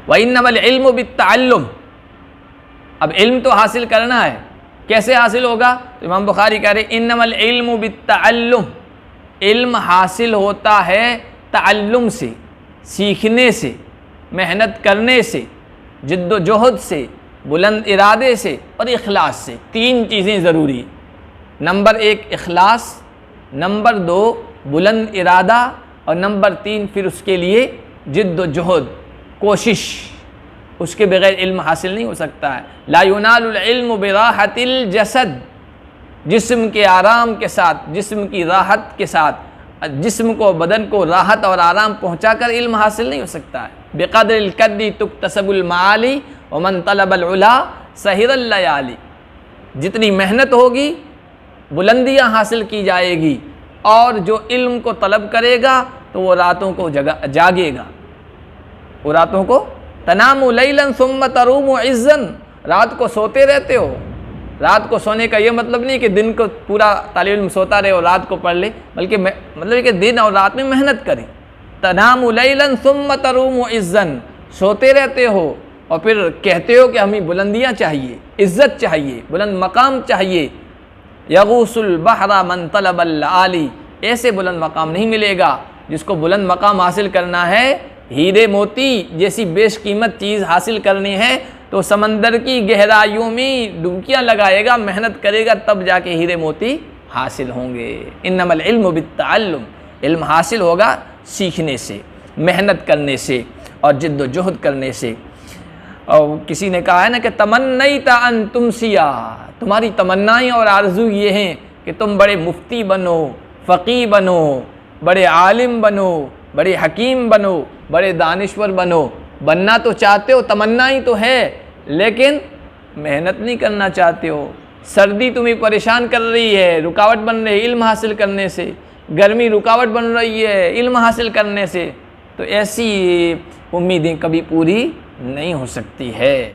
व इन्नमल इल्मु बित्तअल्लुम। अब इल्म तो हासिल करना है, कैसे हासिल होगा? तो इमाम बुखारी कह रहे इन्नमल इल्मु बित्तअल्लुम, इल्म हासिल होता है तअल्लुम से, सीखने से, मेहनत करने से, जिद्दोजहद से, बुलंद इरादे से और इखलास से। तीन चीज़ें ज़रूरी। नंबर 1 इखलास, नंबर 2 बुलंद इरादा और नंबर 3 फिर उसके लिए जिद्दोजहद, कोशिश। उसके बगैर इल्म हासिल नहीं हो सकता है। ला युनालुल इल्मु बिराहतिल जसद, जिस्म के आराम के साथ, जिस्म की राहत के साथ, जिस्म को, बदन को राहत और आराम पहुँचाकर इल्म हासिल नहीं हो सकता है। बेक़द्रिल कद्दी तुक्तसबुल माली व मन तलबल उला सहिरल लयाली। जितनी मेहनत होगी बुलंदियाँ हासिल की जाएगी, और जो इल्म को तलब करेगा तो वो रातों को जागेगा, वो रातों को तनामु लैलन सुम्मा तरूमु इज़्ज़न, रात को सोते रहते हो। रात को सोने का ये मतलब नहीं कि दिन को पूरा तालिब इल्म सोता रहे और रात को पढ़ ले, बल्कि मतलब कि दिन और रात में मेहनत करें। तनामु लैलन सुम्मा तरूमु इज़्ज़न, सोते रहते हो और फिर कहते हो कि हमें बुलंदियाँ चाहिए, इज़्ज़त चाहिए, बुलंद मकाम चाहिए। यगूसुल बहरा मन तलबल आली, ऐसे बुलंद मकाम नहीं मिलेगा। जिसको बुलंद मकाम हासिल करना है, हीरे मोती जैसी बेशकीमत चीज़ हासिल करनी है, तो समंदर की गहराइयों में डुबकियाँ लगाएगा, मेहनत करेगा, तब जाके हीरे मोती हासिल होंगे। इन्नमल इल्मु बित्तअल्लुम, इल्म हासिल होगा सीखने से, मेहनत करने से और जिद्दोजहद करने से। और किसी ने कहा है ना कि तमन्नैता अन तुमसिया, तुम्हारी तमन्नाएं और आरजू ये हैं कि तुम बड़े मुफ्ती बनो, फ़क़ी बनो, बड़े आलिम बनो, बड़े हकीम बनो, बड़े दानिश्वर बनो। बनना तो चाहते हो, तमन्ना ही तो है, लेकिन मेहनत नहीं करना चाहते हो। सर्दी तुम्हें परेशान कर रही है, रुकावट बन रही है इल्म हासिल करने से। गर्मी रुकावट बन रही है इल्म हासिल करने से। तो ऐसी उम्मीदें कभी पूरी नहीं हो सकती है।